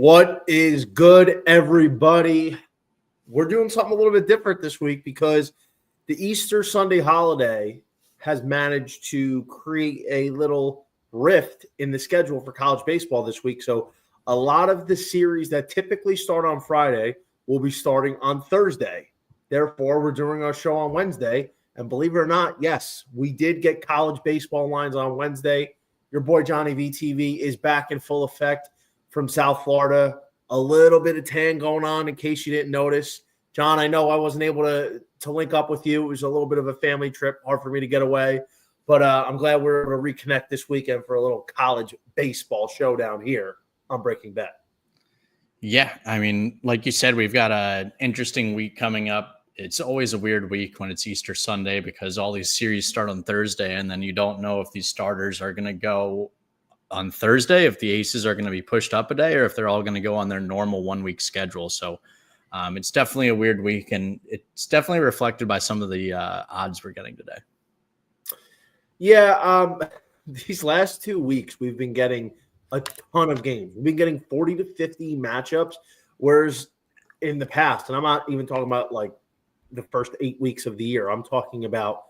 What is good, everybody? We're doing something a little bit different this week because the Easter Sunday holiday has managed to create a little rift in the schedule for college baseball this week. So a lot of the series that typically start on Friday will be starting on Thursday. Therefore, we're doing our show on Wednesday. And believe it or not, yes, we did get college baseball lines on Wednesday. Your boy JohnnyVTV is back in full effect from South Florida. A little bit of tan going on in case you didn't notice. John, I know I wasn't able to link up with you. It was a little bit of a family trip, hard for me to get away. But I'm glad we're able to reconnect this weekend for a little college baseball showdown here on Breaking Bet. Yeah, I mean, like you said, we've got an interesting week coming up. It's always a weird week when it's Easter Sunday because all these series start on Thursday, and then you don't know if these starters are going to go on Thursday, if the aces are going to be pushed up a day, or if they're all going to go on their normal 1 week schedule. So it's definitely a weird week, and it's definitely reflected by some of the odds we're getting today. Yeah, these last 2 weeks, we've been getting a ton of games. We've been getting 40 to 50 matchups, whereas in the past, and I'm not even talking about like the first 8 weeks of the year, I'm talking about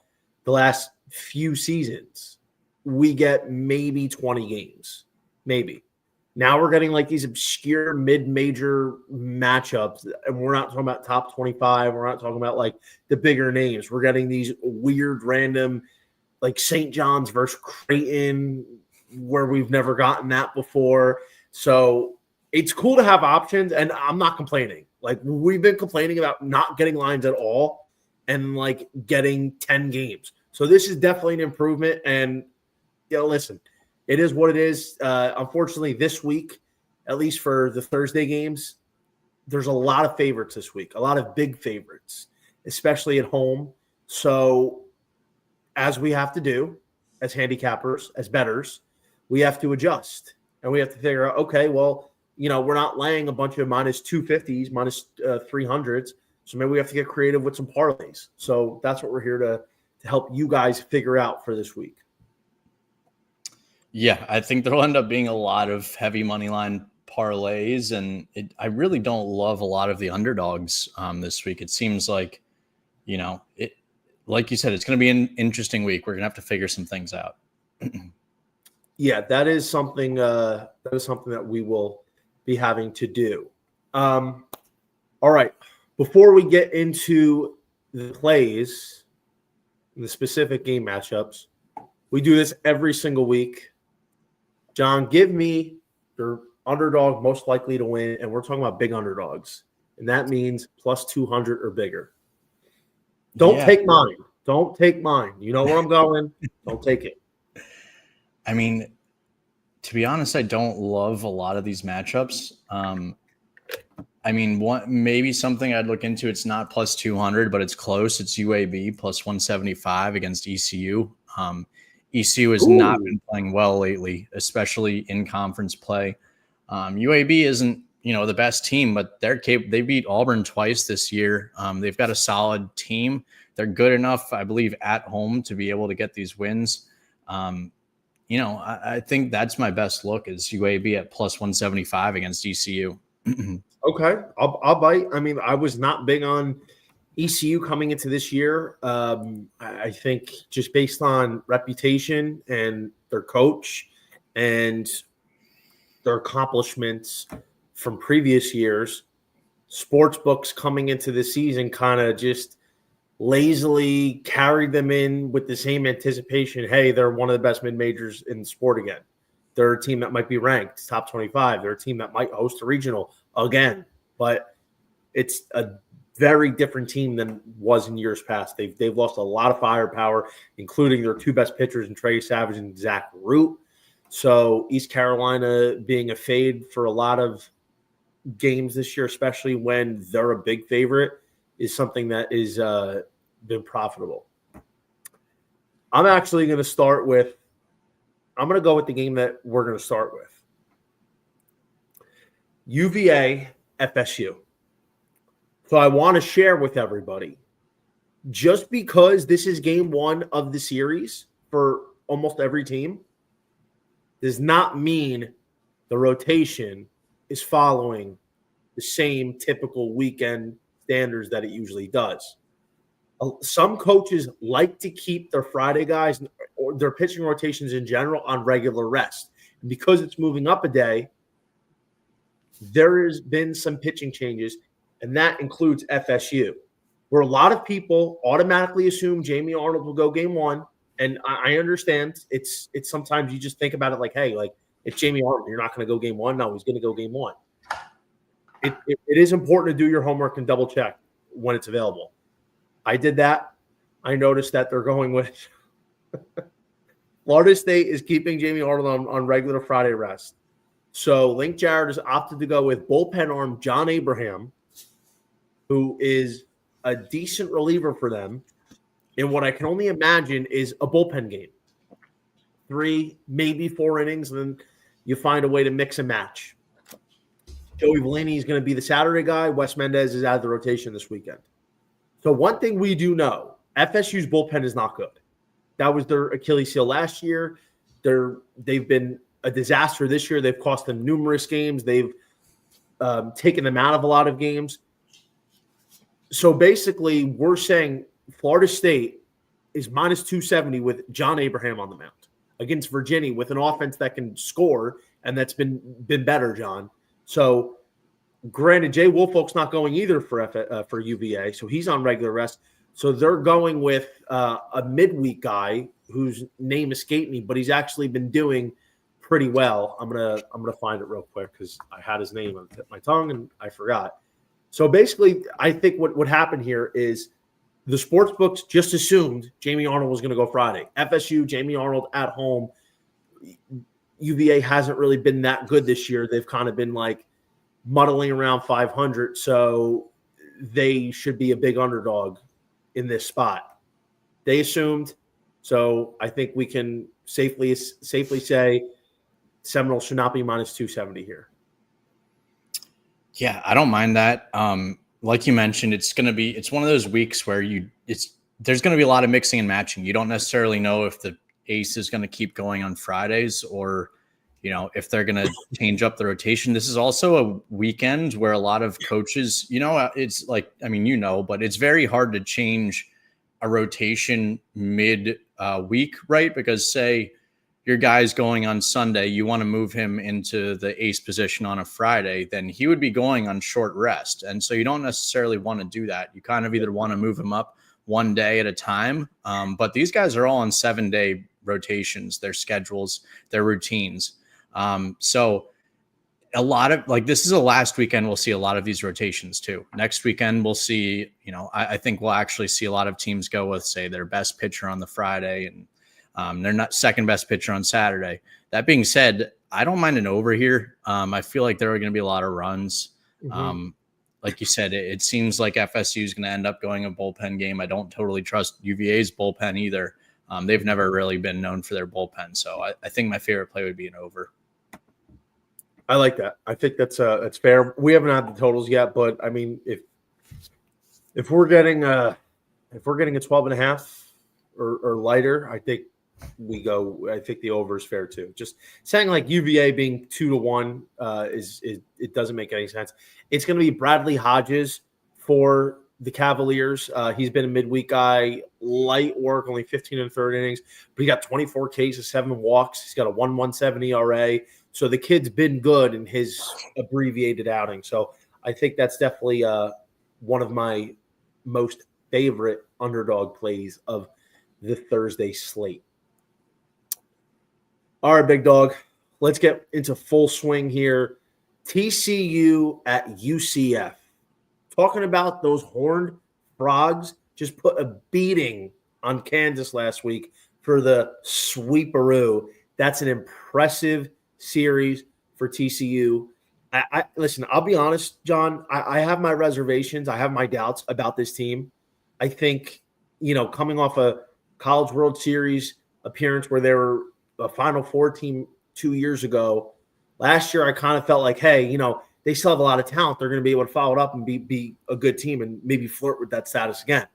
the last few seasons, we get maybe 20 games, maybe. Now we're getting like these obscure mid-major matchups, and we're not talking about top 25. We're not talking about like the bigger names. We're getting these weird, random, like St. John's versus Creighton, where we've never gotten that before. So it's cool to have options, and I'm not complaining. Like, we've been complaining about not getting lines at all and like getting 10 games. So this is definitely an improvement. And listen, it is what it is. Unfortunately, this week, at least for the Thursday games, there's a lot of favorites this week, a lot of big favorites, especially at home. So as we have to do as handicappers, as bettors, we have to adjust. And we have to figure out, okay, well, we're not laying a bunch of minus 250s, minus 300s. So maybe we have to get creative with some parlays. So that's what we're here to help you guys figure out for this week. Yeah, I think there'll end up being a lot of heavy money line parlays, and I really don't love a lot of the underdogs this week. It seems like, like you said, it's going to be an interesting week. We're going to have to figure some things out. Yeah, that is something that we will be having to do. All right, before we get into the plays, the specific game matchups, we do this every single week. John, give me your underdog most likely to win, and we're talking about big underdogs, and that means plus 200 or bigger. Don't take mine. Don't take mine. You know where I'm going. Don't take it. I mean, to be honest, I don't love a lot of these matchups. Maybe something I'd look into. It's not plus 200, but it's close. It's UAB plus 175 against ECU. ECU has not been playing well lately, especially in conference play. UAB isn't, the best team, but they beat Auburn twice this year. They've got a solid team. They're good enough, I believe, at home to be able to get these wins. I think that's my best look is UAB at plus 175 against ECU. Okay, I'll bite. I mean, I was not big on ECU coming into this year. I think just based on reputation and their coach and their accomplishments from previous years, sports books coming into the season kind of just lazily carried them in with the same anticipation. Hey, they're one of the best mid-majors in the sport again. They're a team that might be ranked top 25. They're a team that might host a regional again. But it's a very different team than was in years past. They've lost a lot of firepower, including their two best pitchers in Trey Savage and Zach Root. So East Carolina being a fade for a lot of games this year, especially when they're a big favorite, is something that is been profitable. I'm actually going to start with – I'm going to go with the game that we're going to start with. UVA FSU. So I want to share with everybody, just because this is game one of the series for almost every team does not mean the rotation is following the same typical weekend standards that it usually does. Some coaches like to keep their Friday guys or their pitching rotations in general on regular rest. And because it's moving up a day, there has been some pitching changes, and that includes FSU, where a lot of people automatically assume Jamie Arnold will go game one. And I understand it's sometimes you just think about it like, hey, like it's Jamie Arnold. You're not going to go game one. No, he's going to go game one. It is important to do your homework and double check when it's available. I did that. I noticed that they're going with Florida State is keeping Jamie Arnold on regular Friday rest. So Link Jarrett has opted to go with bullpen arm John Abraham, who is a decent reliever for them in what I can only imagine is a bullpen game. 3, maybe 4 innings, and then you find a way to mix and match. Joey Villani is going to be the Saturday guy. Wes Mendez is out of the rotation this weekend. So one thing we do know, FSU's bullpen is not good. That was their Achilles heel last year. They've been a disaster this year. They've cost them numerous games. They've taken them out of a lot of games. So basically, we're saying Florida State is minus 270 with John Abraham on the mound against Virginia with an offense that can score, and that's been better, John. So granted, Jay Woolfolk's not going either for UVA, so he's on regular rest. So they're going with a midweek guy whose name escaped me, but he's actually been doing pretty well. I'm gonna find it real quick because I had his name on the tip of my tongue and I forgot. So basically, I think what happened here is the sports books just assumed Jamie Arnold was going to go Friday. FSU, Jamie Arnold at home. UVA hasn't really been that good this year. They've kind of been like muddling around 500, so they should be a big underdog in this spot. They assumed, so I think we can safely say Seminoles should not be minus 270 here. Yeah, I don't mind that. Like you mentioned, it's one of those weeks where there's going to be a lot of mixing and matching. You don't necessarily know if the ace is going to keep going on Fridays or, if they're going to change up the rotation. This is also a weekend where a lot of coaches, it's like, but it's very hard to change a rotation mid week, right? Because say your guy's going on Sunday, you want to move him into the ace position on a Friday, then he would be going on short rest. And so you don't necessarily want to do that. You kind of either want to move him up one day at a time. But these guys are all on 7-day rotations, their schedules, their routines. So a lot of this is the last weekend we'll see a lot of these rotations too. Next weekend we'll see, I think we'll actually see a lot of teams go with, say, their best pitcher on the Friday and they're not second best pitcher on Saturday. That being said, I don't mind an over here. I feel like there are going to be a lot of runs. Mm-hmm. Like you said, it seems like FSU is going to end up going a bullpen game. I don't totally trust UVA's bullpen either. They've never really been known for their bullpen. So I think my favorite play would be an over. I like that. I think that's fair. We haven't had the totals yet, but I mean, if we're getting a 12.5 or lighter, I think the over is fair too. Just saying like UVA being 2-1 it doesn't make any sense. It's going to be Bradley Hodges for the Cavaliers. He's been a midweek guy, light work, only 15 and third innings, but he got 24 Ks, 7 walks. He's got a 1.17 ERA. So the kid's been good in his abbreviated outing. So I think that's definitely one of my most favorite underdog plays of the Thursday slate. All right, big dog. Let's get into full swing here. TCU at UCF. Talking about those Horned Frogs just put a beating on Kansas last week for the sweeperoo. That's an impressive series for TCU. Listen, I'll be honest, John. I have my reservations. I have my doubts about this team. I think, coming off a College World Series appearance where they were a Final Four team 2 years ago, last year I kind of felt like, hey, they still have a lot of talent. They're going to be able to follow it up and be a good team and maybe flirt with that status again.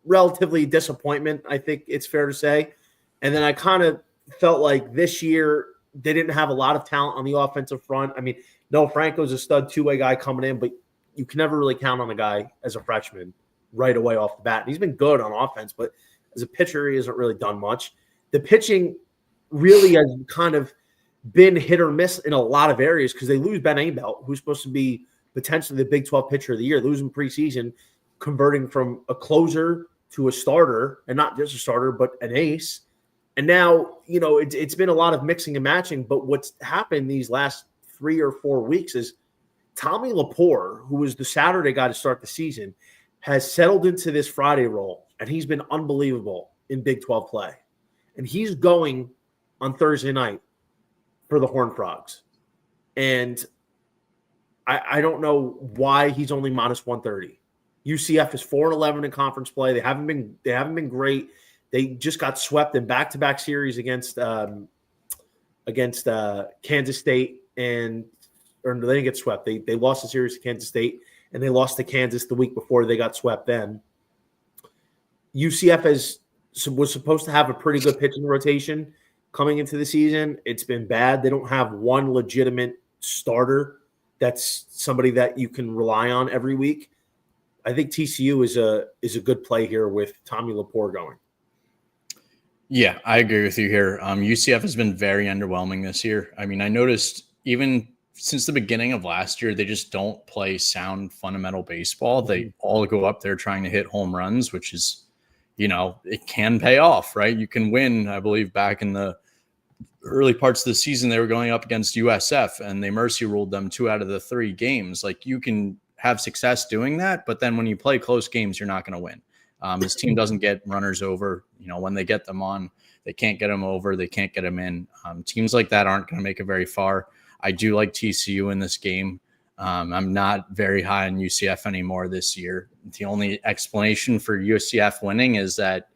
Relatively disappointment, I think it's fair to say. And then I kind of felt like this year they didn't have a lot of talent on the offensive front. I mean, Noah Franco's a stud two-way guy coming in, but you can never really count on a guy as a freshman right away off the bat. And he's been good on offense, but as a pitcher, he hasn't really done much. The pitching really has kind of been hit or miss in a lot of areas because they lose Ben Abelt, who's supposed to be potentially the Big 12 pitcher of the year, losing preseason, converting from a closer to a starter, and not just a starter, but an ace. And now, it's been a lot of mixing and matching, but what's happened these last 3 or 4 weeks is Tommy Lepore, who was the Saturday guy to start the season, has settled into this Friday role, and he's been unbelievable in Big 12 play. And he's going on Thursday night for the Horned Frogs. And I don't know why he's only minus 130. UCF is 4-11 in conference play. They haven't been great. They just got swept in back-to-back series against Kansas State, or they didn't get swept. They lost the series to Kansas State, and they lost to Kansas the week before they got swept then. UCF was supposed to have a pretty good pitching rotation coming into the season. It's been bad. They don't have one legitimate starter that's somebody that you can rely on every week. I think TCU is a good play here with Tommy Lepore going. Yeah, I agree with you here. UCF has been very underwhelming this year. I mean, I noticed even since the beginning of last year, they just don't play sound fundamental baseball. They all go up there trying to hit home runs, which is, it can pay off, right? You can win. I believe back in the early parts of the season, they were going up against USF and they mercy ruled them 2 out of the 3 games. Like, you can have success doing that, but then when you play close games, you're not going to win. This team doesn't get runners over. When they get them on, they can't get them over. They can't get them in. Teams like that aren't going to make it very far. I do like TCU in this game. I'm not very high on UCF anymore this year. The only explanation for UCF winning is that,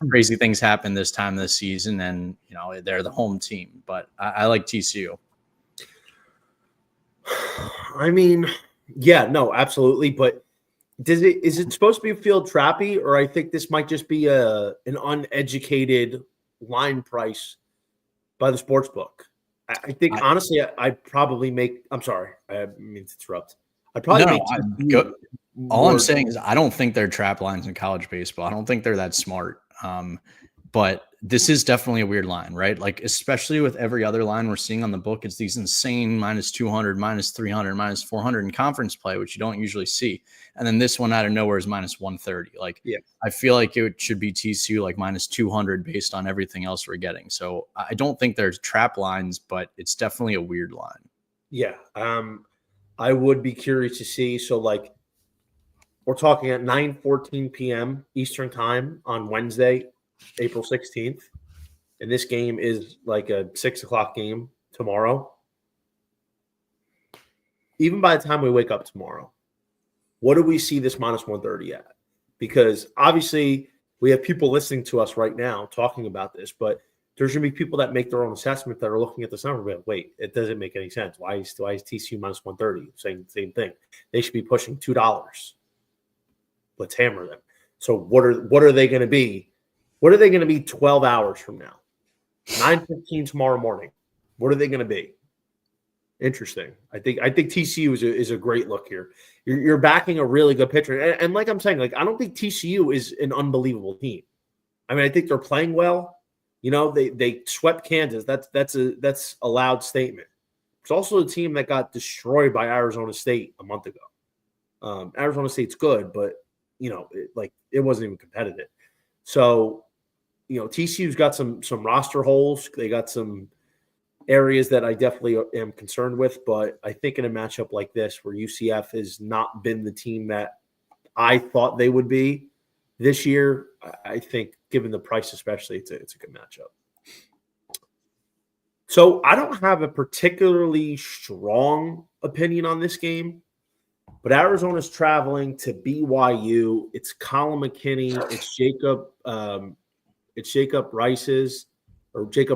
crazy things happen this time this season and, they're the home team. But I like TCU. I mean, yeah, no, absolutely. But is it supposed to be field trappy, or I think this might just be an uneducated line price by the sports book? I think honestly, I'd probably make. I'm sorry, I didn't mean to interrupt. I'd probably all I'm saying is I don't think they're trap lines in college baseball. I don't think they're that smart. But this is definitely a weird line, right? Like, especially with every other line we're seeing on the book, it's these insane minus 200, minus 300, minus 400 in conference play, which you don't usually see. And then this one out of nowhere is minus 130. Like, yeah. I feel like it should be TCU like minus 200 based on everything else we're getting. So I don't think there's trap lines, but it's definitely a weird line. Yeah. I would be curious to see. So, like, we're talking at 9:14 p.m. Eastern time on Wednesday, April 16th. And this game is like a 6 o'clock game tomorrow. Even by the time we wake up tomorrow, what do we see this minus 130 at? Because obviously we have people listening to us right now talking about this, but there's going to be people that make their own assessment that are looking at this number and wait, it doesn't make any sense. Why is TCU minus 130? Same thing. They should be pushing $2. Let's hammer them. So what are they going to be? What are they going to be 12 hours from now? 9:15 tomorrow morning. What are they going to be? Interesting. I think TCU is a great look here. You're backing a really good pitcher, and like I'm saying, like, I don't think TCU is an unbelievable team. I mean, I think they're playing well. They swept Kansas. That's a loud statement. It's also a team that got destroyed by Arizona State a month ago. Arizona State's good, but it wasn't even competitive. So, TCU's got some roster holes. They got some areas that I definitely am concerned with, but I think in a matchup like this where UCF has not been the team that I thought they would be this year, I think given the price especially, it's a good matchup. So I don't have a particularly strong opinion on this game, but Arizona's traveling to BYU. It's Colin McKinney. It's Jacob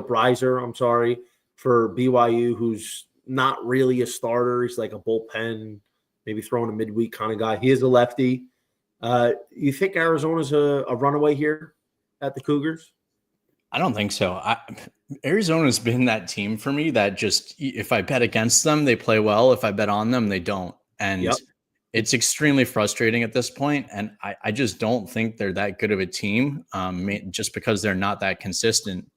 Reiser, I'm sorry, for BYU, who's not really a starter. He's like a bullpen, maybe throwing a midweek kind of guy. He is a lefty. You think Arizona's a runaway here at the Cougars? I don't think so. Arizona's been that team for me that just if I bet against them, they play well. If I bet on them, they don't. And Yep. it's extremely frustrating at this point. And I just don't think they're that good of a team, just because they're not that consistent.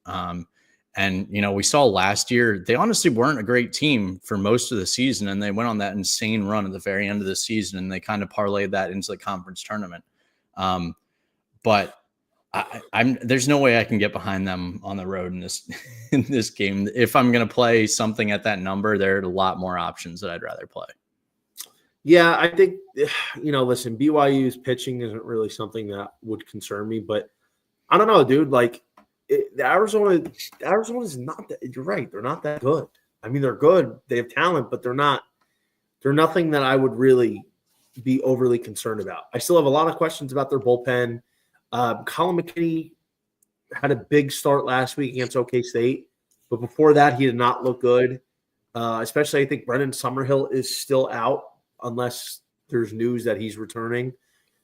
And, we saw last year, they honestly weren't a great team for most of the season. And they went on that insane run at the very end of the season. And they kind of parlayed that into the conference tournament. But I'm there's no way I can get behind them on the road in this in this game. If I'm going to play something at that number, there are a lot more options that I'd rather play. Yeah, I think, listen, BYU's pitching isn't really something that would concern me, but I don't know, dude. Like, Arizona's not that. You're right. They're not that good. I mean, they're good. They have talent, but they're nothing that I would really be overly concerned about. I still have a lot of questions about their bullpen. Colin McKinney had a big start last week against OK State, but before that, he did not look good. Especially, I think Brendan Summerhill is still out unless there's news that he's returning.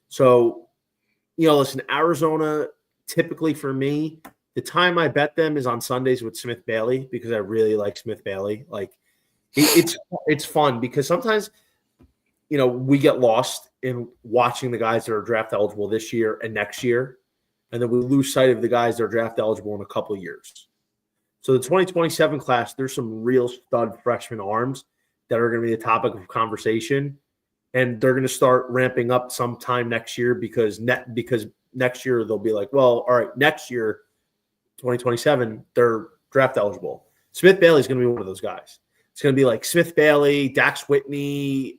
So, listen, Arizona, typically for me, the time I bet them is on Sundays with Smith Bailey because I really like Smith Bailey. Like, it's fun because sometimes, we get lost in watching the guys that are draft eligible this year and next year, and then we lose sight of the guys that are draft eligible in a couple of years. So the 2027 class, there's some real stud freshman arms that are going to be the topic of conversation, and they're going to start ramping up sometime next year because next year they'll be like, well, all right, next year, 2027, they're draft eligible. Smith Bailey is going to be one of those guys. It's going to be like Smith Bailey, Dax Whitney,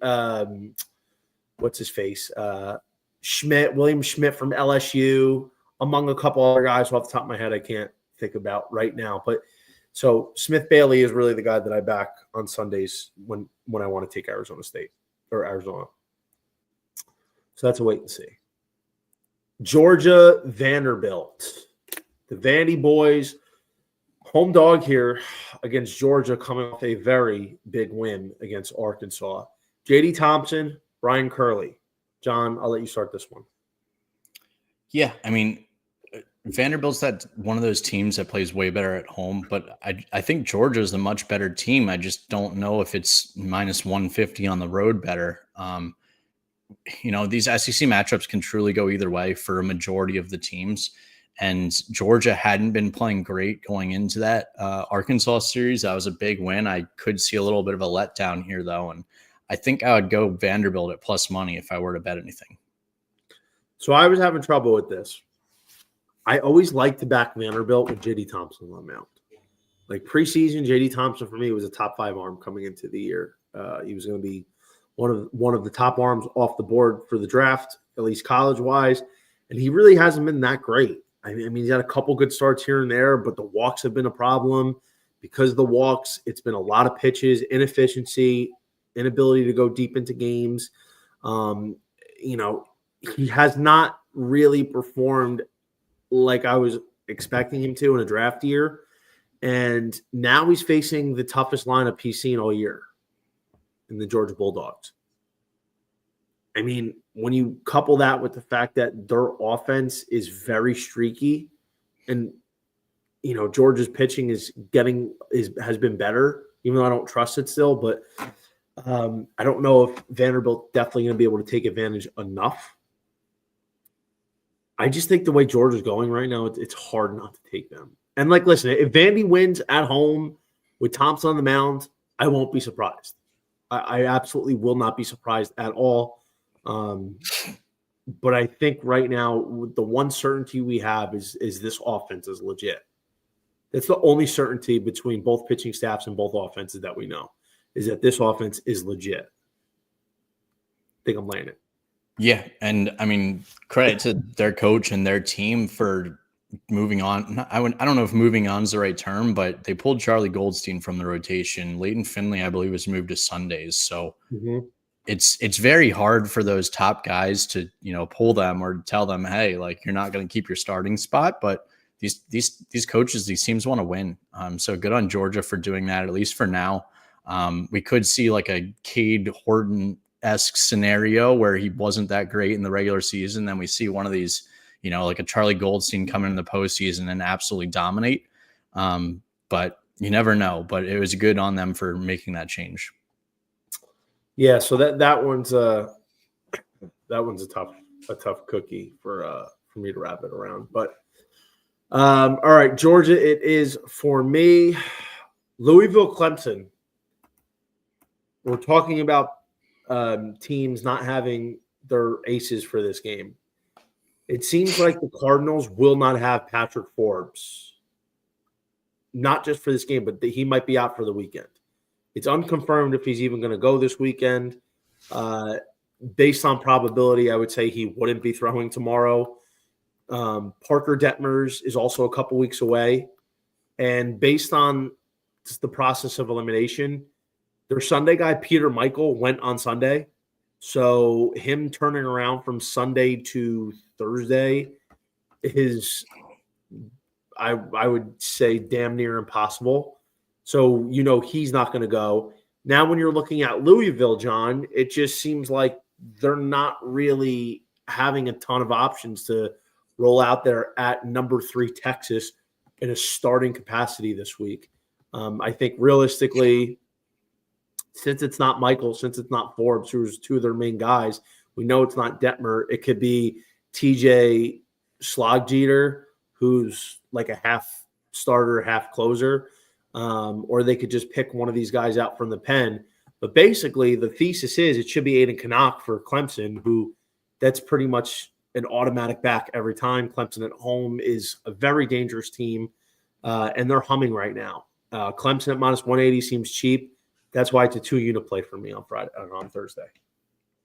what's his face? William Schmidt from LSU, among a couple other guys off the top of my head I can't think about right now. But so Smith Bailey is really the guy that I back on Sundays when I want to take Arizona State or Arizona. So that's a wait and see. Georgia Vanderbilt. The Vandy boys, home dog here against Georgia, coming off a very big win against Arkansas. J.D. Thompson, Brian Curley. John, I'll let you start this one. Yeah, I mean, Vanderbilt's one of those teams that plays way better at home, but I think Georgia's a much better team. I just don't know if it's minus 150 on the road better. These SEC matchups can truly go either way for a majority of the teams. And Georgia hadn't been playing great going into that Arkansas series. That was a big win. I could see a little bit of a letdown here, though. And I think I would go Vanderbilt at plus money if I were to bet anything. So I was having trouble with this. I always liked to back Vanderbilt with J.D. Thompson on the mound. Like preseason, J.D. Thompson for me was a top 5 arm coming into the year. He was going to be one of the top arms off the board for the draft, at least college-wise. And he really hasn't been that great. I mean, he's had a couple good starts here and there, but the walks have been a problem. Because of the walks, it's been a lot of pitches, inefficiency, inability to go deep into games. He has not really performed like I was expecting him to in a draft year. And now he's facing the toughest lineup he's seen all year in the Georgia Bulldogs. I mean, when you couple that with the fact that their offense is very streaky and, Georgia's pitching has been better, even though I don't trust it still, but I don't know if Vanderbilt's definitely going to be able to take advantage enough. I just think the way Georgia's going right now, it's hard not to take them. And listen, if Vandy wins at home with Thompson on the mound, I won't be surprised. I absolutely will not be surprised at all. But I think right now the one certainty we have is this offense is legit. That's the only certainty between both pitching staffs and both offenses that we know is that this offense is legit. I think I'm laying it. Yeah, and I mean, credit to their coach and their team for moving on. I don't know if moving on is the right term, but they pulled Charlie Goldstein from the rotation. Leighton Finley, I believe, was moved to Sundays. So it's very hard for those top guys to, pull them or tell them, hey, like you're not going to keep your starting spot. But these coaches, these teams want to win. So good on Georgia for doing that, at least for now. We could see like a Cade Horton-esque scenario where he wasn't that great in the regular season. Then we see one of these, like a Charlie Goldstein come in the postseason and absolutely dominate. But you never know. But it was good on them for making that change. Yeah, so that one's a tough cookie for me to wrap it around. But all right, Georgia, it is for me. Louisville, Clemson. We're talking about teams not having their aces for this game. It seems like the Cardinals will not have Patrick Forbes, not just for this game, but he might be out for the weekend. It's unconfirmed if he's even going to go this weekend. Based on probability, I would say he wouldn't be throwing tomorrow. Parker Detmers is also a couple weeks away. And based on just the process of elimination, their Sunday guy, Peter Michael, went on Sunday. So him turning around from Sunday to Thursday is, I would say, damn near impossible. So, he's not going to go. Now, when you're looking at Louisville, John, it just seems like they're not really having a ton of options to roll out there at number 3 Texas in a starting capacity this week. I think realistically, since it's not Michael, since it's not Forbes, who's 2 of their main guys, we know it's not Detmer. It could be TJ Slogjeter, who's like a half starter, half closer, or they could just pick one of these guys out from the pen. But basically, the thesis is it should be Aiden Canuck for Clemson, who that's pretty much an automatic back every time. Clemson at home is a very dangerous team, and they're humming right now. Clemson at minus 180 seems cheap. That's why it's a 2-unit play for me on Thursday.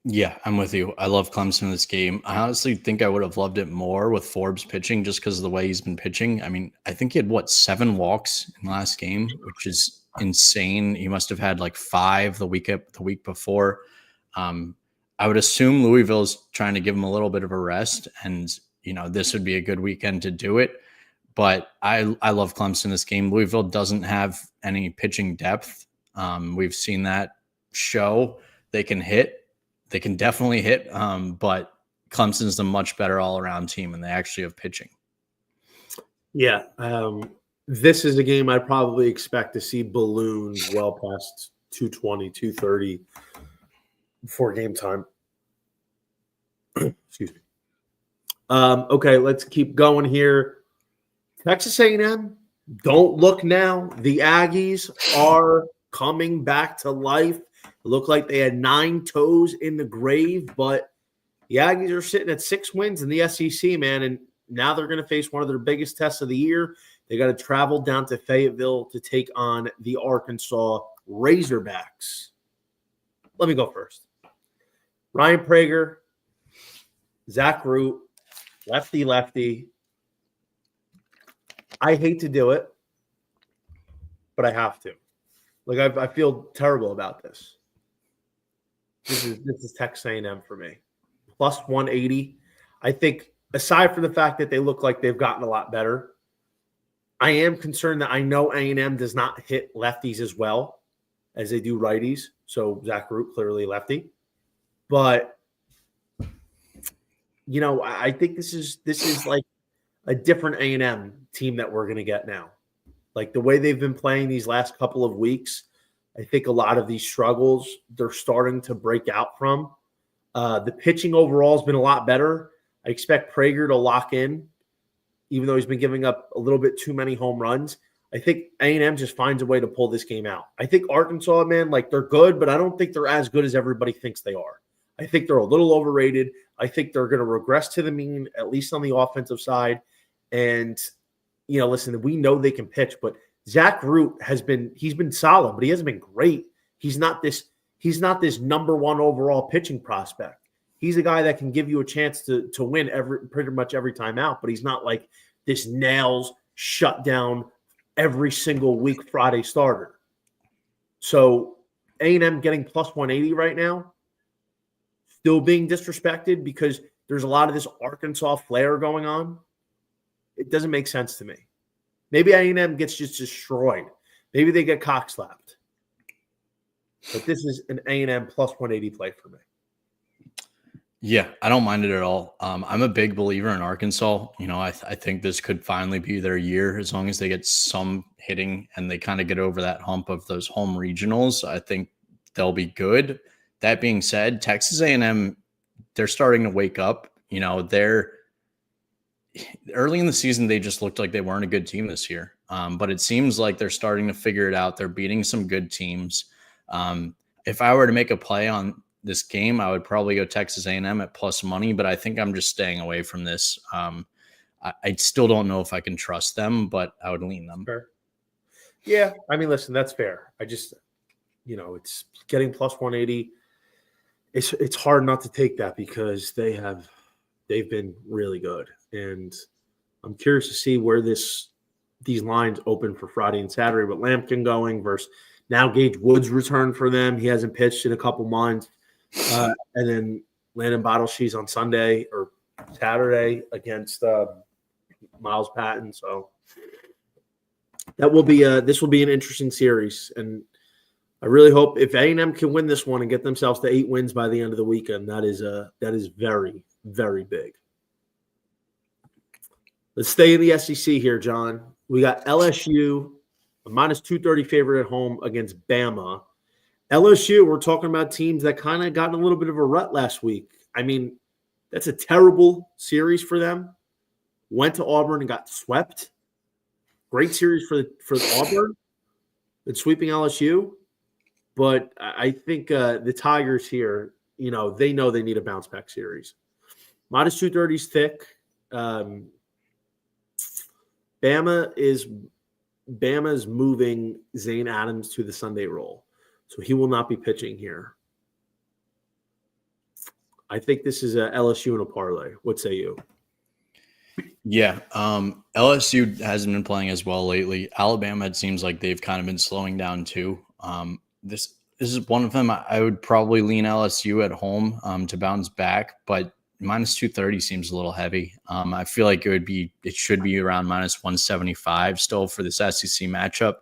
Yeah, I'm with you. I love Clemson in this game. I honestly think I would have loved it more with Forbes pitching just because of the way he's been pitching. I mean, I think he had, 7 walks in the last game, which is insane. He must have had 5 the week before. I would assume Louisville's trying to give him a little bit of a rest, and, this would be a good weekend to do it. But I love Clemson in this game. Louisville doesn't have any pitching depth. We've seen that show. They can hit. They can definitely hit, but Clemson's a much better all-around team, and they actually have pitching. Yeah, this is a game I probably expect to see balloons well past 220, 230 before game time. Excuse me. Okay, let's keep going here. Texas A&M, don't look now. The Aggies are coming back to life. It looked like they had 9 toes in the grave, but the Aggies are sitting at 6 wins in the SEC, man, and now they're going to face one of their biggest tests of the year. They got to travel down to Fayetteville to take on the Arkansas Razorbacks. Let me go first. Ryan Prager, Zach Root, lefty. I hate to do it, but I have to. I feel terrible about this. This is Texas A&M for me. Plus 180. I think aside from the fact that they look like they've gotten a lot better, I am concerned that I know A&M does not hit lefties as well as they do righties. So Zach Root, clearly lefty. But, I think this is like a different A&M team that we're going to get now. Like the way they've been playing these last couple of weeks, I think a lot of these struggles they're starting to break out from. The pitching overall has been a lot better. I expect Prager to lock in, even though he's been giving up a little bit too many home runs. I think A&M just finds a way to pull this game out. I think Arkansas, man, they're good, but I don't think they're as good as everybody thinks they are. I think they're a little overrated. I think they're going to regress to the mean, at least on the offensive side. And, listen, we know they can pitch, but Zach Root he's been solid, but he hasn't been great. He's not this number 1 overall pitching prospect. He's a guy that can give you a chance to win pretty much every time out, but he's not like this nails shut down every single week Friday starter. So A&M getting plus 180 right now, still being disrespected because there's a lot of this Arkansas flair going on. It doesn't make sense to me. Maybe A&M gets just destroyed. Maybe they get cock-slapped. But this is an A&M plus 180 play for me. Yeah, I don't mind it at all. I'm a big believer in Arkansas. I think this could finally be their year as long as they get some hitting and they kind of get over that hump of those home regionals. I think they'll be good. That being said, Texas A&M, they're starting to wake up. They're early in the season, they just looked like they weren't a good team this year. But it seems like they're starting to figure it out. They're beating some good teams. If I were to make a play on this game, I would probably go Texas A&M at plus money, but I think I'm just staying away from this. I still don't know if I can trust them, but I would lean them. Fair. Yeah, I mean, listen, that's fair. I just, it's getting plus 180. It's hard not to take that because they've been really good, and I'm curious to see where these lines open for Friday and Saturday. But Lampkin going versus now Gage Woods returned for them. He hasn't pitched in a couple months. And then Landon Bottleshe's on Sunday or Saturday against Miles Patton. So that will be this will be an interesting series, and I really hope if A&M can win this one and get themselves to 8 wins by the end of the weekend, that is very, very big. Let's stay in the SEC here, John. We got LSU, a minus 230 favorite at home against Bama. LSU, we're talking about teams that kind of got in a little bit of a rut last week. I mean, that's a terrible series for them. Went to Auburn and got swept. Great series for Auburn and sweeping LSU. But I think the Tigers here, they know they need a bounce back series. Minus 230 is thick. Bama's moving Zane Adams to the Sunday role. So he will not be pitching here. I think this is a LSU in a parlay. What say you? Yeah, LSU hasn't been playing as well lately. Alabama, it seems like they've kind of been slowing down too. This is one of them. I would probably lean LSU at home to bounce back, but minus 230 seems a little heavy. I feel like it should be around minus 175 still for this SEC matchup.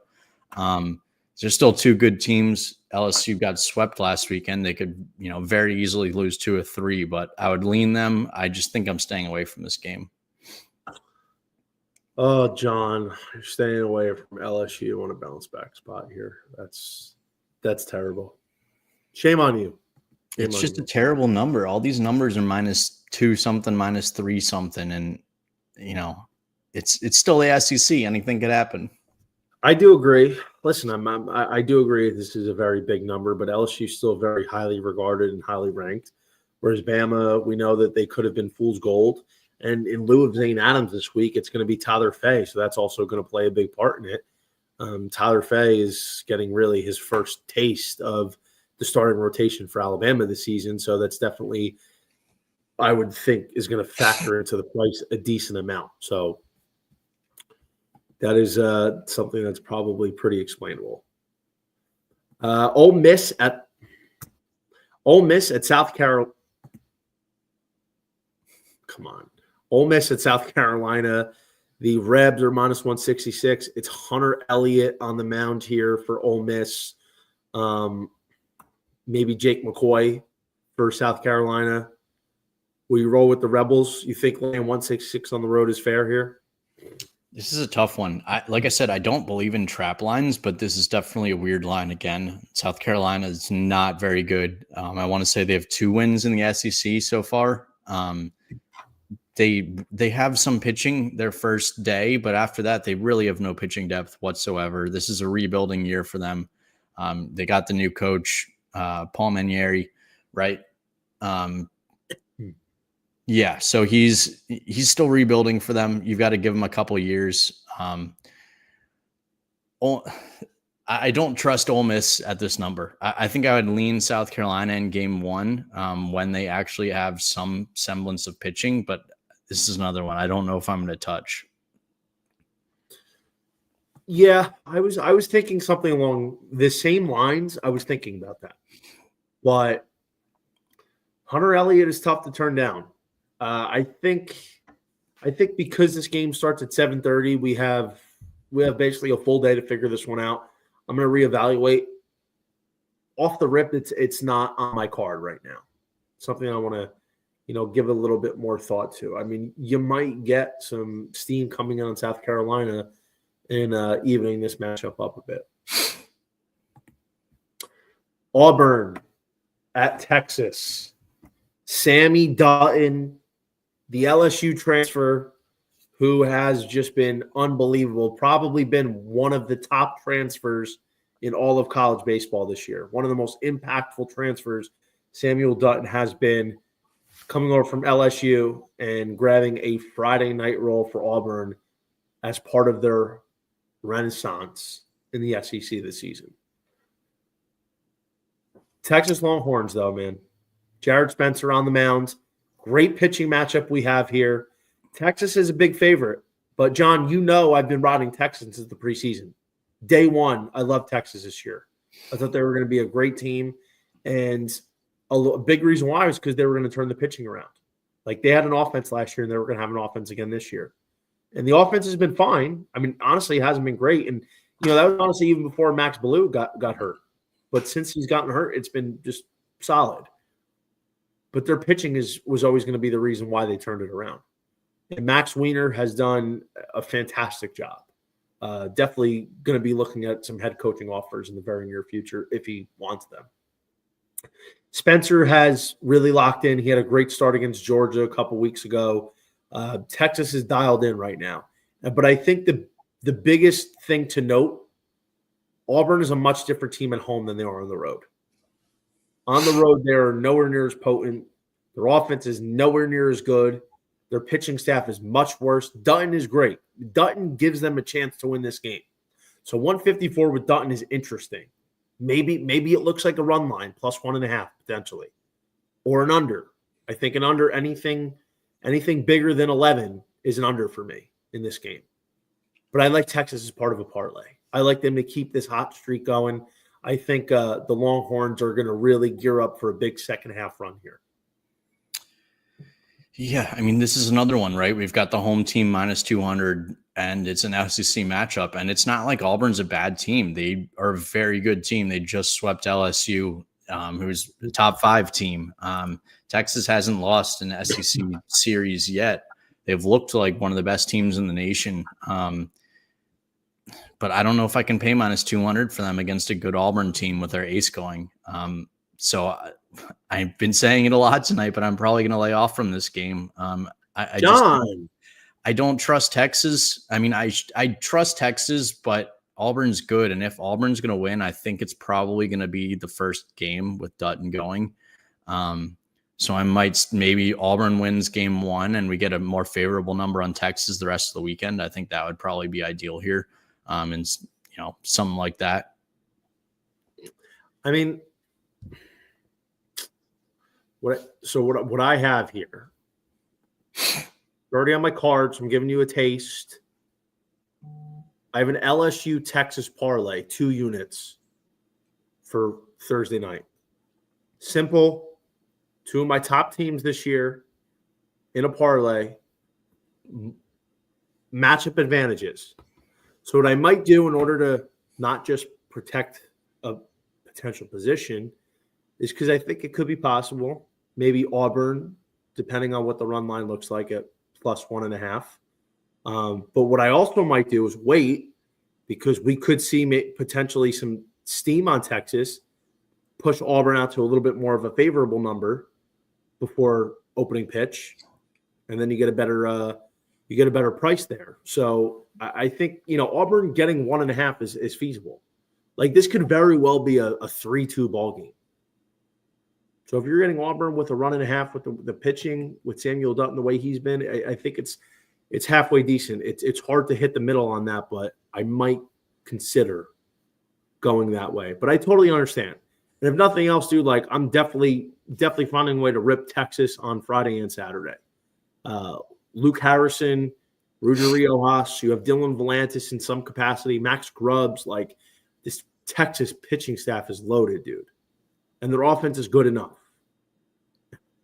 There's still two good teams. LSU got swept last weekend. They could, very easily lose 2 or 3, but I would lean them. I just think I'm staying away from this game. Oh, John, you're staying away from LSU on a bounce back spot here. That's terrible. Shame on you. It's just a terrible number. All these numbers are minus 2 something, minus 3 something, and it's still the SEC. Anything could happen. I do agree. Listen, I do agree this is a very big number, but LSU is still very highly regarded and highly ranked. Whereas Bama, we know that they could have been fool's gold. And in lieu of Zane Adams this week, it's going to be Tyler Fay. So that's also going to play a big part in it. Tyler Fay is getting really his first taste of the starting rotation for Alabama this season. So that's definitely, I would think, is going to factor into the price a decent amount. So that is something that's probably pretty explainable. Ole Miss at South Carolina. Come on. Ole Miss at South Carolina. The Rebs are minus 166. It's Hunter Elliott on the mound here for Ole Miss. Maybe Jake McCoy for South Carolina. Will you roll with the Rebels? You think laying 166 on the road is fair here? This is a tough one. Like I said, I don't believe in trap lines, but this is definitely a weird line again. South Carolina is not very good. I want to say they have 2 wins in the SEC so far. They have some pitching their first day, but after that, they really have no pitching depth whatsoever. This is a rebuilding year for them. They got the new coach, Paul Manieri, right? Yeah, so he's still rebuilding for them. You've got to give him a couple of years. I don't trust Ole Miss at this number. I think I would lean South Carolina in game 1 when they actually have some semblance of pitching, but this is another one I don't know if I'm going to touch. Yeah, I was thinking something along the same lines. I was thinking about that. But Hunter Elliott is tough to turn down. I think because this game starts at 7:30, we have basically a full day to figure this one out. I'm going to reevaluate. Off the rip, it's not on my card right now. Something I want to give a little bit more thought to. I mean, you might get some steam coming on South Carolina and evening this matchup up a bit. Auburn at Texas. Sammy Dutton, the LSU transfer, who has just been unbelievable, probably been one of the top transfers in all of college baseball this year. One of the most impactful transfers Samuel Dutton has been, coming over from LSU and grabbing a Friday night role for Auburn as part of their renaissance in the SEC this season. Texas Longhorns, though, man. Jared Spencer on the mound. Great pitching matchup we have here. Texas is a big favorite. But, John, I've been riding Texas since the preseason. Day one, I love Texas this year. I thought they were going to be a great team. And a big reason why was because they were going to turn the pitching around. Like, they had an offense last year, and they were going to have an offense again this year. And the offense has been fine. I mean, honestly, it hasn't been great. And, that was honestly even before Max Ballou got hurt. But since he's gotten hurt, it's been just solid. But their pitching was always going to be the reason why they turned it around. And Max Weiner has done a fantastic job. Definitely going to be looking at some head coaching offers in the very near future if he wants them. Spencer has really locked in. He had a great start against Georgia a couple weeks ago. Texas is dialed in right now. But I think the biggest thing to note, Auburn is a much different team at home than they are on the road. On the road, they're nowhere near as potent. Their offense is nowhere near as good. Their pitching staff is much worse. Dutton is great. Dutton gives them a chance to win this game. So 154 with Dutton is interesting. Maybe it looks like a run line, plus 1.5 potentially, or an under. I think an under, anything bigger than 11 is an under for me in this game. But I like Texas as part of a parlay. I like them to keep this hot streak going. I think the Longhorns are going to really gear up for a big second half run here. Yeah, I mean, this is another one, right? We've got the home team minus 200, and it's an SEC matchup. And it's not like Auburn's a bad team. They are a very good team. They just swept LSU, who's the top 5 team. Texas hasn't lost an SEC series yet. They've looked like one of the best teams in the nation. But I don't know if I can pay minus 200 for them against a good Auburn team with their ace going. So I've been saying it a lot tonight, but I'm probably going to lay off from this game. I don't trust Texas. I mean, I trust Texas, but Auburn's good. And if Auburn's going to win, I think it's probably going to be the first game with Dutton going. So maybe Auburn wins game 1 and we get a more favorable number on Texas the rest of the weekend. I think that would probably be ideal here. And something like that. I mean, what I have here, already on my cards, I'm giving you a taste. I have an LSU Texas parlay, 2 units for Thursday night. Simple. 2 of my top teams this year in a parlay. Matchup advantages. So what I might do in order to not just protect a potential position is because I think it could be possible. Maybe Auburn, depending on what the run line looks like, at plus 1.5. But what I also might do is wait, because we could see potentially some steam on Texas, push Auburn out to a little bit more of a favorable number before opening pitch, and then you get a better price there. So I think Auburn getting 1.5 is feasible. Like, this could very well be a 3-2 ball game. So if you're getting Auburn with a 1.5 with the pitching, with Samuel Dutton the way he's been, I think it's halfway decent. It's hard to hit the middle on that, but I might consider going that way. But I totally understand. And if nothing else, dude, like, I'm definitely finding a way to rip Texas on Friday and Saturday. Luke Harrison, Ruger Riojas, you have Dylan Volantis in some capacity, Max Grubbs. Like, this Texas pitching staff is loaded, dude. And their offense is good enough.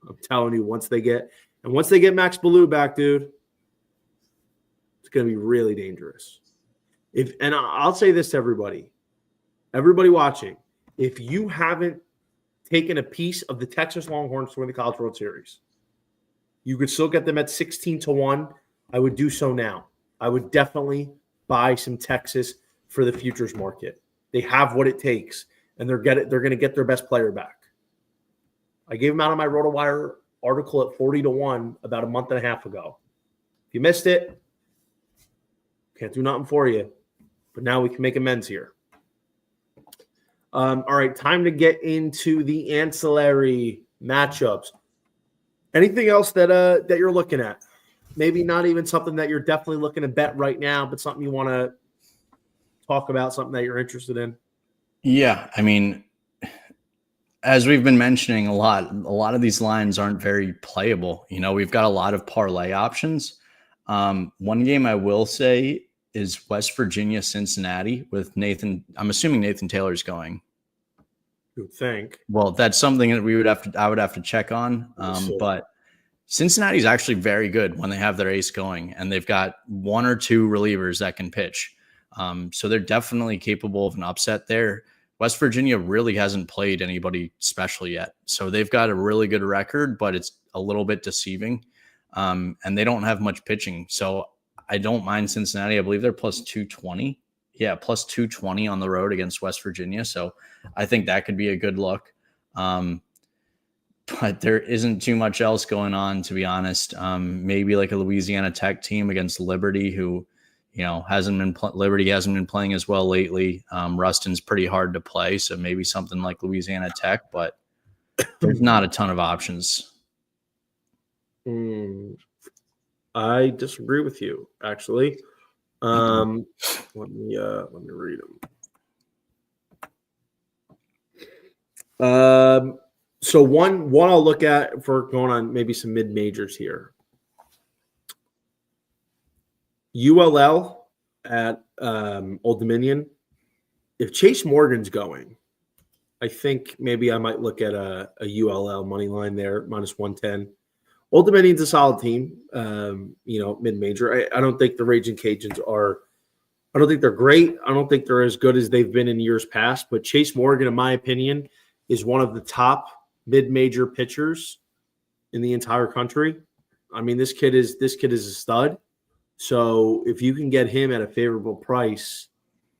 I'm telling you, once they get Max Ballou back, dude, it's going to be really dangerous. And I'll say this to everybody watching, if you haven't taken a piece of the Texas Longhorns to win the College World Series, You could still get them at 16-1. I would do so now. I would definitely buy some Texas for the futures market. They have what it takes, and they're going to get their best player back. I gave them out on my RotoWire article at 40-1 about a month and a half ago. If you missed it, can't do nothing for you. But now we can make amends here. All right, time to get into the ancillary matchups. Anything else that you're looking at? Maybe not even something that you're definitely looking to bet right now, but something you want to talk about, something that you're interested in. Yeah, I mean, as we've been mentioning a lot of these lines aren't very playable. We've got a lot of parlay options. One game I will say is West Virginia, Cincinnati with Nathan. I'm assuming Nathan Taylor's going. You would think. Well, that's something that I would have to check on. But Cincinnati's actually very good when they have their ace going, and they've got one or two relievers that can pitch. So they're definitely capable of an upset there. West Virginia really hasn't played anybody special yet. So they've got a really good record, but it's a little bit deceiving. And they don't have much pitching. So I don't mind Cincinnati. I believe they're plus 220. Yeah, plus 220 on the road against West Virginia. So I think that could be a good look. But there isn't too much else going on, to be honest. Maybe like a Louisiana Tech team against Liberty, who, Liberty hasn't been playing as well lately. Ruston's pretty hard to play, so maybe something like Louisiana Tech, but there's not a ton of options. I disagree with you, actually. Let me read them. So one I'll look at for going on maybe some mid majors here. ULL at Old Dominion. If Chase Morgan's going, I think maybe I might look at a ULL money line there, minus 110. Old Dominion's a solid team, mid-major. I don't think the Raging Cajuns are – I don't think they're great. I don't think they're as good as they've been in years past. But Chase Morgan, in my opinion, is one of the top mid-major pitchers in the entire country. I mean, this kid is a stud. So if you can get him at a favorable price,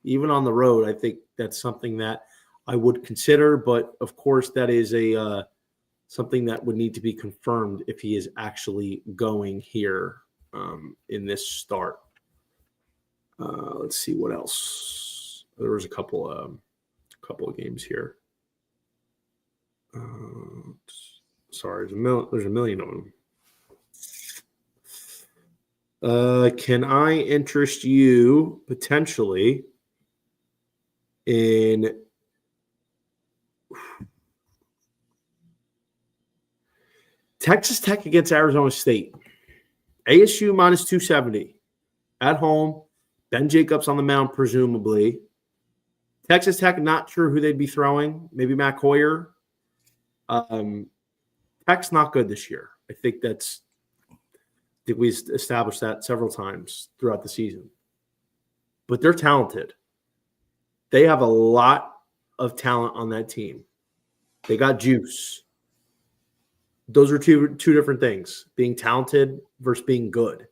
even on the road, I think that's something that I would consider. But, of course, that is a something that would need to be confirmed if he is actually going here in this start. Let's see what else. There was a couple of games here. Sorry, there's a million of them. Can I interest you potentially in Texas Tech against Arizona State? ASU minus 270 at home. Ben Jacobs on the mound, presumably. Texas Tech, not sure who they'd be throwing. Maybe Matt Hoyer. Tech's not good this year. I think we established that several times throughout the season. But they're talented. They have a lot of talent on that team. They got juice. Those are two different things, being talented versus being good.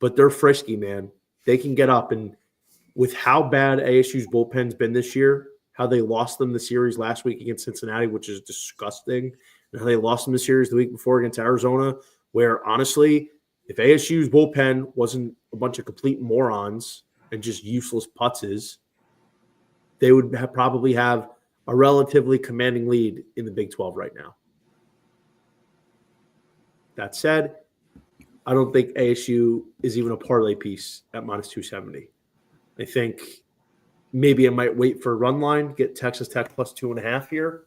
But they're frisky, man. They can get up. And with how bad ASU's bullpen's been this year, how they lost them the series last week against Cincinnati, which is disgusting, and how they lost them the series the week before against Arizona, where honestly, if ASU's bullpen wasn't a bunch of complete morons and just useless putzes, they would probably have a relatively commanding lead in the Big 12 right now. That said, I don't think ASU is even a parlay piece at minus 270. I think maybe I might wait for a run line, get Texas Tech plus 2.5 here.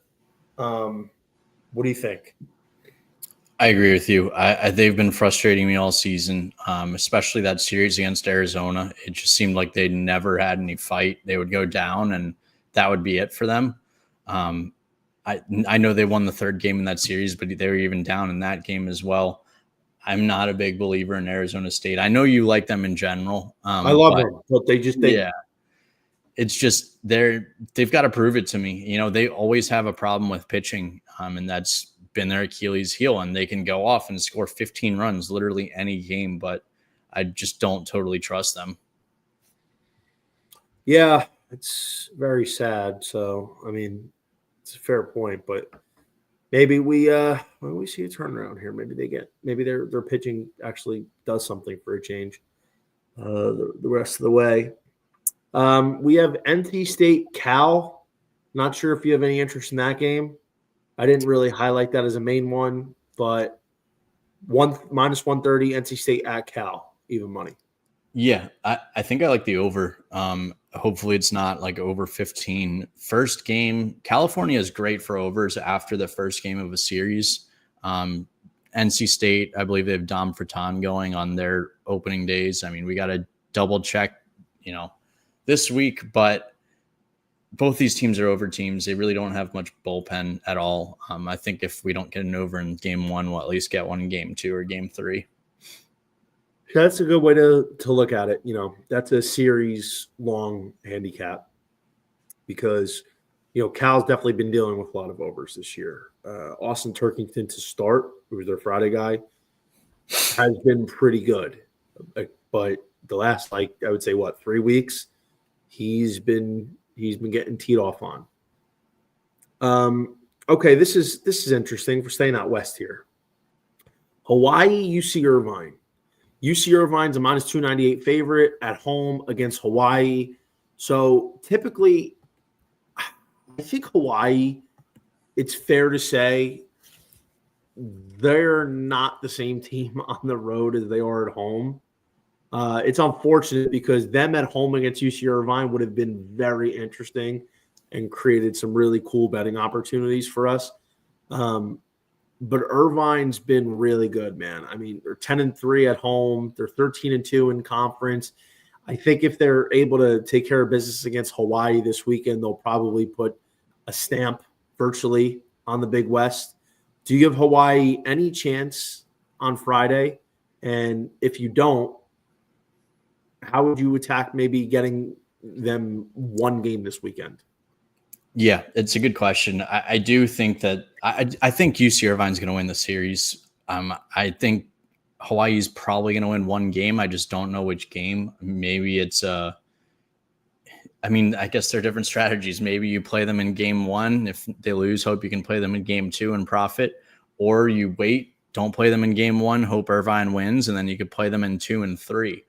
What do you think? I agree with you. They've been frustrating me all season, especially that series against Arizona. It just seemed like they never had any fight. They would go down, and that would be it for them. I know they won the third game in that series, but they were even down in that game as well. I'm not a big believer in Arizona State. I know you like them in general. I love them, but yeah. It's just they've got to prove it to me. They always have a problem with pitching, and that's been their Achilles heel, and they can go off and score 15 runs literally any game, but I just don't totally trust them. Yeah, it's very sad. So, I mean, it's a fair point, but maybe we see a turnaround here. Maybe their pitching actually does something for a change the rest of the way. We have NC State Cal. Not sure if you have any interest in that game. I didn't really highlight that as a main one, but minus 130 NC State at Cal, even money. Yeah, I think I like the over. Hopefully it's not like over 15. First game, California is great for overs after the first game of a series. NC State, I believe they have Dom Furtan going on their opening days. I mean, we got to double check, this week, but both these teams are over teams. They really don't have much bullpen at all. I think if we don't get an over in game one, we'll at least get one in game 2 or game 3. That's a good way to look at it. That's a series long handicap because, Cal's definitely been dealing with a lot of overs this year. Austin Turkington to start, who was their Friday guy, has been pretty good. But the last, I would say, 3 weeks, he's been getting teed off on. Okay, this is interesting. We're staying out west here. Hawaii, UC Irvine. UC Irvine's a minus 298 favorite at home against Hawaii. So typically, I think Hawaii, it's fair to say they're not the same team on the road as they are at home. It's unfortunate because them at home against UC Irvine would have been very interesting and created some really cool betting opportunities for us. But Irvine's been really good, man. I mean, they're 10-3 at home. They're 13-2 in conference. I think if they're able to take care of business against Hawaii this weekend, they'll probably put a stamp virtually on the Big West. Do you give Hawaii any chance on Friday? And if you don't, how would you attack maybe getting them one game this weekend? Yeah, it's a good question. I do think that I think UC Irvine's going to win the series. I think Hawaii's probably going to win one game. I just don't know which game. Maybe it's I guess there are different strategies. Maybe you play them in game 1. If they lose, hope you can play them in game 2 and profit. Or you wait, don't play them in game 1, hope Irvine wins, and then you could play them in 2 and 3.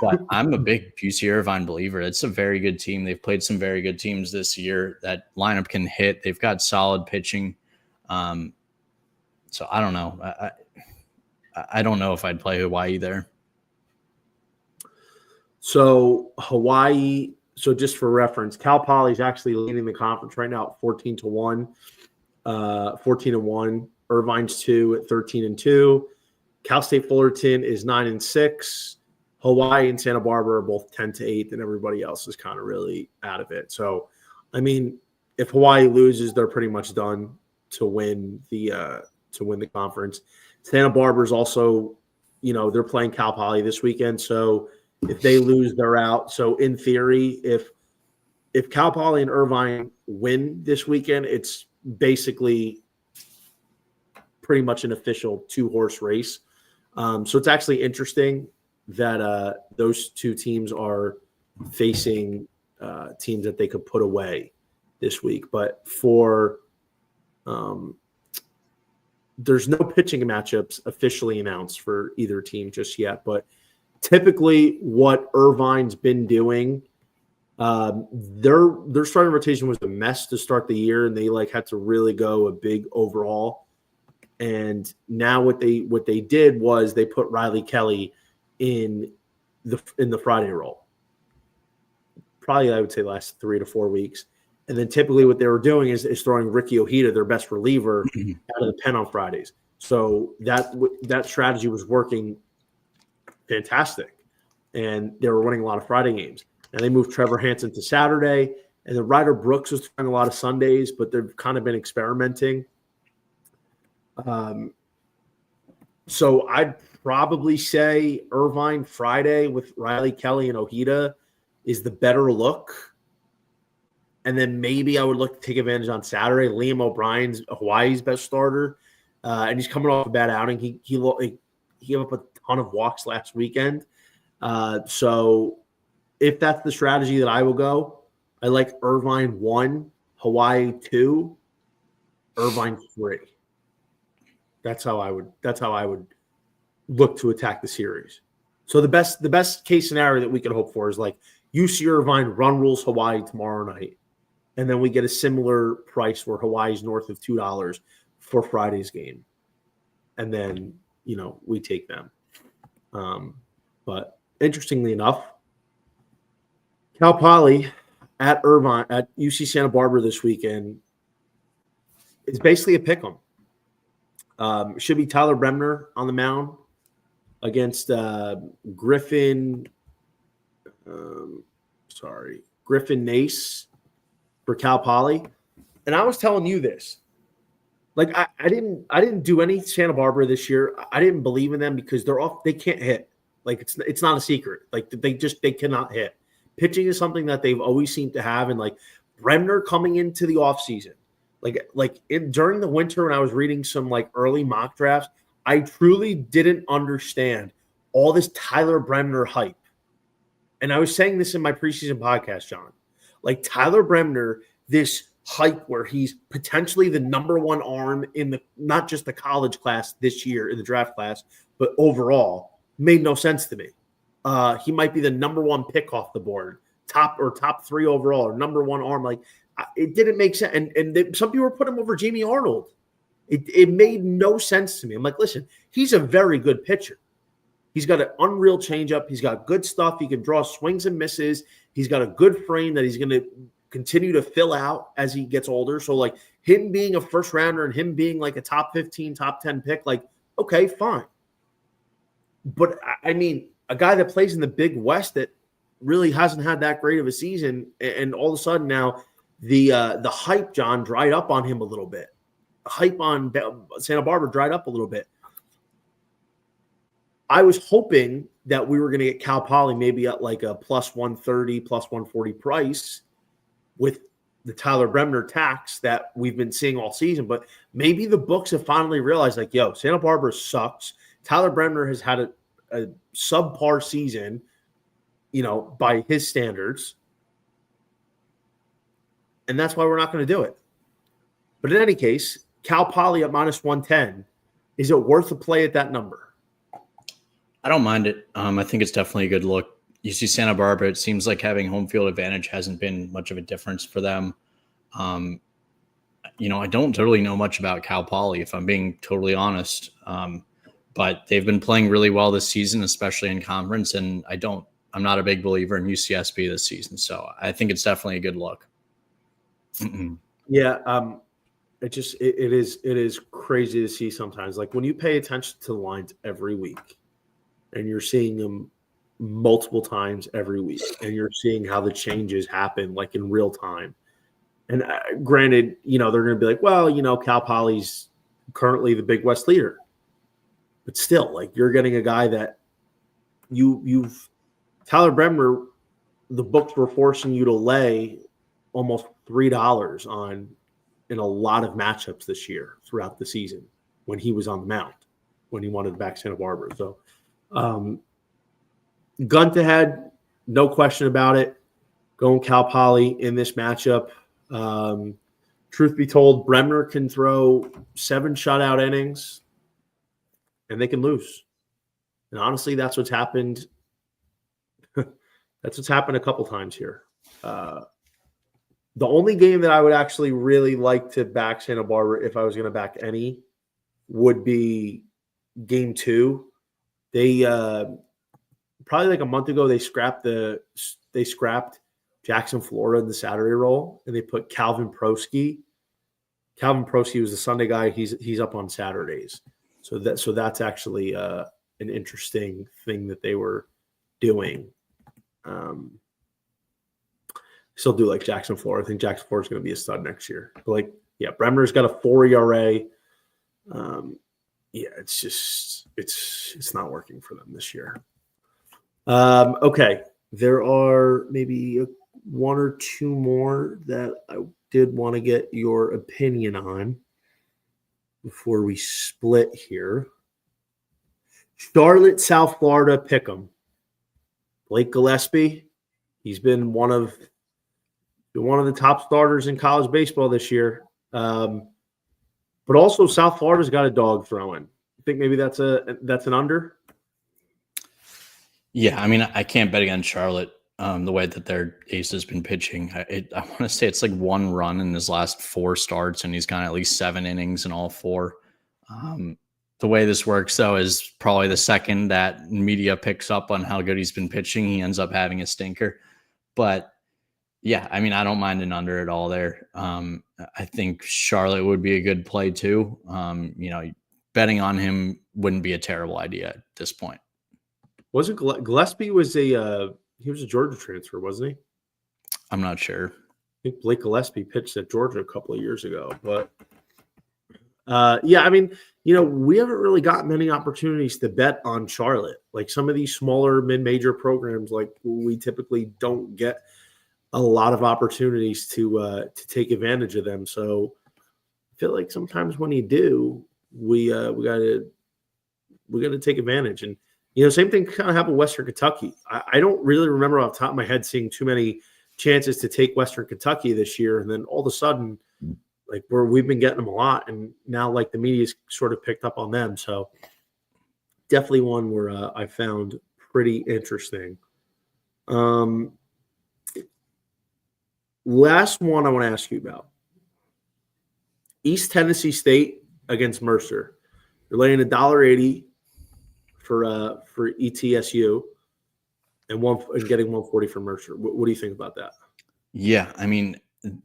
But I'm a big UC Irvine believer. It's a very good team. They've played some very good teams this year. That lineup can hit. They've got solid pitching. So I don't know. I don't know if I'd play Hawaii there. So Hawaii, so just for reference, Cal Poly is actually leading the conference right now at 14-1. 14-1. Irvine's 2 at 13-2. Cal State Fullerton is 9-6. Hawaii and Santa Barbara are both 10-8, and everybody else is kind of really out of it. So, I mean, if Hawaii loses, they're pretty much done to win the conference. Santa Barbara is also, they're playing Cal Poly this weekend. So if they lose, they're out. So in theory, if Cal Poly and Irvine win this weekend, it's basically pretty much an official 2-horse race. So it's actually interesting that those two teams are facing teams that they could put away this week. But there's no pitching matchups officially announced for either team just yet. But typically what Irvine's been doing, their starting rotation was a mess to start the year, and they had to really go a big overhaul. And now what they did was they put Riley Kelly in the Friday role. Probably, I would say, last 3 to 4 weeks. And then typically what they were doing is throwing Ricky Ojeda, their best reliever, out of the pen on Fridays. So that strategy was working fantastic. And they were winning a lot of Friday games. And they moved Trevor Hansen to Saturday. And then Ryder Brooks was throwing a lot of Sundays, but they've kind of been experimenting. So I'd probably say Irvine Friday with Riley Kelly and Ojeda is the better look. And then maybe I would look to take advantage on Saturday. Liam O'Brien's Hawaii's best starter, and he's coming off a bad outing. He gave up a ton of walks last weekend. So if that's the strategy that I will go, I like Irvine 1, Hawaii 2, Irvine 3. That's how I would look to attack the series. So the best case scenario that we could hope for is like UC Irvine run rules Hawaii tomorrow night, and then we get a similar price where Hawaii's north of $2 for Friday's game, and then we take them. But interestingly enough, Cal Poly at Irvine at UC Santa Barbara this weekend is basically a pick'em. Should be Tyler Bremner on the mound against Griffin Nace for Cal Poly. And I was telling you this. Like I didn't do any Santa Barbara this year. I didn't believe in them because they can't hit. Like it's not a secret. Like they cannot hit. Pitching is something that they've always seemed to have, and like Bremner coming into the offseason, during the winter when I was reading some like early mock drafts, I truly didn't understand all this Tyler Bremner hype. And I was saying this in my preseason podcast, John. Like Tyler Bremner, this hype where he's potentially the number one arm in not just the college class this year in the draft class, but overall, made no sense to me. He might be the number one pick off the board, top 3 overall, or number one arm. Like it didn't make sense. And some people were putting him over Jamie Arnold. It made no sense to me. I'm like, listen, he's a very good pitcher. He's got an unreal changeup. He's got good stuff. He can draw swings and misses. He's got a good frame that he's going to continue to fill out as he gets older. So like him being a first rounder and him being like a top 15, top 10 pick, like, okay, fine. But I mean, a guy that plays in the Big West that really hasn't had that great of a season, and all of a sudden now the hype, John, dried up on him a little bit. The hype on Santa Barbara dried up a little bit. I was hoping that we were going to get Cal Poly maybe at like a plus 130, plus 140 price with the Tyler Bremner tax that we've been seeing all season. But maybe the books have finally realized, like, yo, Santa Barbara sucks. Tyler Bremner has had a subpar season, by his standards. And that's why we're not going to do it. But in any case, Cal Poly at minus 110, is it worth a play at that number? I don't mind it. I think it's definitely a good look. You see Santa Barbara, it seems like having home field advantage hasn't been much of a difference for them. I don't really know much about Cal Poly, if I'm being totally honest. But they've been playing really well this season, especially in conference. And I'm not a big believer in UCSB this season. So I think it's definitely a good look. Yeah. It is crazy to see sometimes. Like when you pay attention to the lines every week and you're seeing them multiple times every week and you're seeing how the changes happen like in real time. And granted, they're going to be like, well, Cal Poly's currently the Big West leader. But still, like you're getting a guy that Tyler Bremner, the books were forcing you to lay almost $3 on in a lot of matchups this year throughout the season when he was on the mound, when he wanted to back Santa Barbara. So gun to head, no question about it. Going Cal Poly in this matchup. Truth be told, Bremner can throw 7 shutout innings and they can lose. And honestly, that's what's happened. That's what's happened a couple times here. The only game that I would actually really like to back Santa Barbara, if I was going to back any, would be game 2. They probably like a month ago they scrapped Jackson, Florida in the Saturday roll, and they put Calvin Prosky. Calvin Prosky was the Sunday guy. He's up on Saturdays. So that's actually an interesting thing that they were doing. Still do like Jackson, Florida. I think Jackson, Florida is going to be a stud next year. But Bremner's got a 4 ERA. It's not working for them this year. Okay, there are maybe one or two more that I did want to get your opinion on before we split here. Charlotte, South Florida, pick'em. Blake Gillespie, he's been one of the top starters in college baseball this year. But also South Florida's got a dog throwing. I think maybe that's an under. Yeah, I mean, I can't bet against Charlotte. The way that their ace has been pitching, I want to say it's like one run in his last 4 starts, and he's gone at least 7 innings in all 4. The way this works, though, is probably the second that media picks up on how good he's been pitching, he ends up having a stinker. But yeah, I mean, I don't mind an under at all there. I think Charlotte would be a good play too. Betting on him wouldn't be a terrible idea at this point. Wasn't Gillespie was he was a Georgia transfer, wasn't he? I'm not sure. I think Blake Gillespie pitched at Georgia a couple of years ago, but yeah, I mean, we haven't really got many opportunities to bet on Charlotte. Like some of these smaller mid-major programs, like we typically don't get a lot of opportunities to take advantage of them. So I feel like sometimes when you do, we got to take advantage. And same thing kind of happened with Western Kentucky. I don't really remember off the top of my head seeing too many chances to take Western Kentucky this year, and then all of a sudden, like we've been getting them a lot, and now like the media's sort of picked up on them. So definitely one where I found pretty interesting. Last one I want to ask you about. East Tennessee State against Mercer. They're laying $1.80 for ETSU and getting 140 for Mercer. What do you think about that? Yeah, I mean,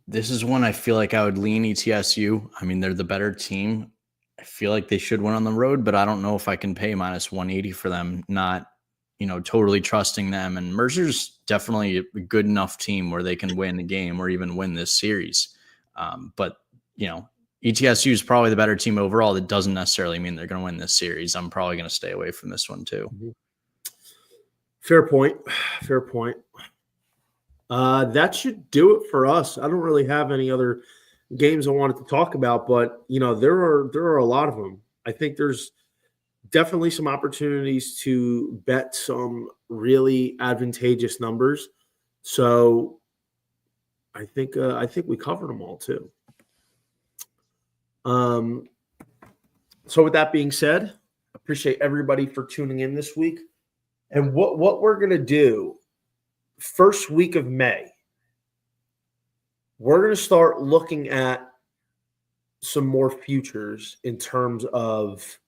this is one I feel like I would lean ETSU. I mean, they're the better team. I feel like they should win on the road, but I don't know if I can pay minus 180 for them, not totally trusting them. And Mercer's definitely a good enough team where they can win the game or even win this series. But ETSU is probably the better team overall. That doesn't necessarily mean they're going to win this series. I'm probably going to stay away from this one too. Fair point. That should do it for us. I don't really have any other games I wanted to talk about, but there are a lot of them. I think there's definitely some opportunities to bet some really advantageous numbers. So I think we covered them all too. So with that being said, appreciate everybody for tuning in this week. And what we're going to do first week of May, we're going to start looking at some more futures in terms of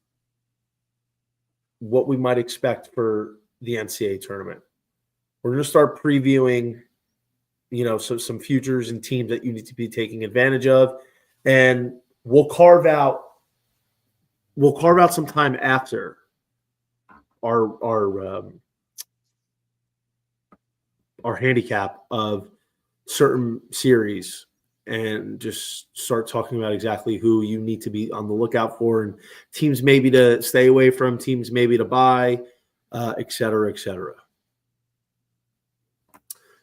what we might expect for the NCAA tournament. We're going to start previewing, some futures and teams that you need to be taking advantage of. And we'll carve out some time after our handicap of certain series and just start talking about exactly who you need to be on the lookout for and teams maybe to stay away from, teams maybe to buy, et cetera, et cetera.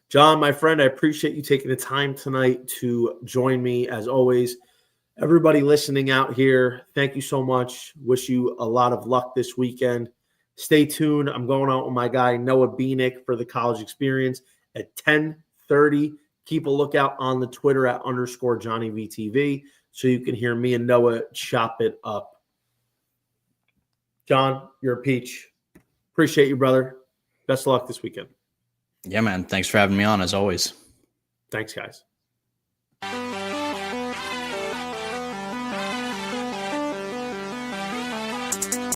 John, my friend, I appreciate you taking the time tonight to join me as always. Everybody listening out here, thank you so much. Wish you a lot of luck this weekend. Stay tuned. I'm going out with my guy, Noah Beanick, for the college experience at 10:30. Keep a lookout on the Twitter at _JohnnyVTV so you can hear me and Noah chop it up. John, you're a peach. Appreciate you, brother. Best of luck this weekend. Yeah, man. Thanks for having me on as always. Thanks, guys.